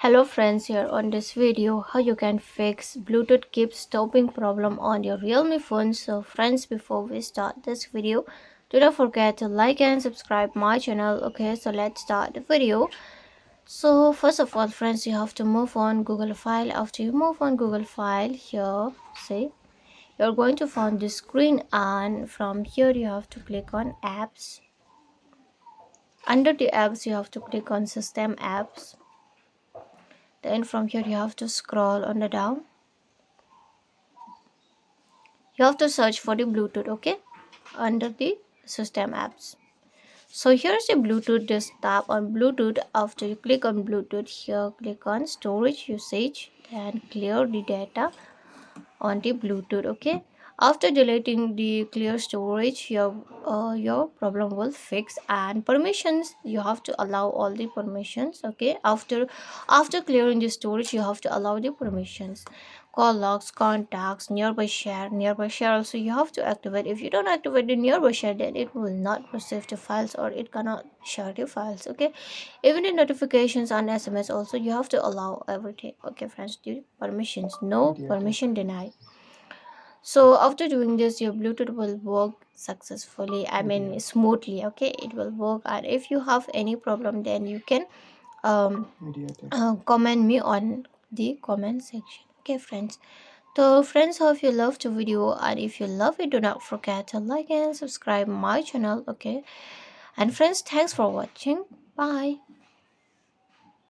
Hello friends, here on this video how you can fix Bluetooth keeps stopping problem on your Realme phone. So friends, before we start this video, do not forget to like and subscribe my channel. Okay, so let's start the video. So first of all friends, you have to move on Google file. After you move on Google file, here see you're going to find this screen, and from here you have to click on apps. Under the apps you have to click on system apps. Then from here you have to scroll on the down. You have to search for the Bluetooth, okay, under the system apps. So here's the Bluetooth. Just tap on Bluetooth. After you click on Bluetooth, here click on storage usage, then clear the data on the Bluetooth. Okay, after deleting the clear storage, your problem will fix. And permissions, you have to allow all the permissions. Okay, after clearing the storage, you have to allow the permissions. Call logs, contacts, nearby share also you have to activate. If you don't activate the nearby share, then it will not receive the files or it cannot share the files. Okay, even the notifications and SMS also you have to allow everything. Okay friends, the permissions, no permission denied. So after doing this, your Bluetooth will work successfully, smoothly. Okay, it will work. And if you have any problem, then you can um comment me on the comment section. Okay friends, so friends, hope you loved the video, and if you love it, do not forget to like and subscribe my channel. Okay, and friends, thanks for watching. Bye.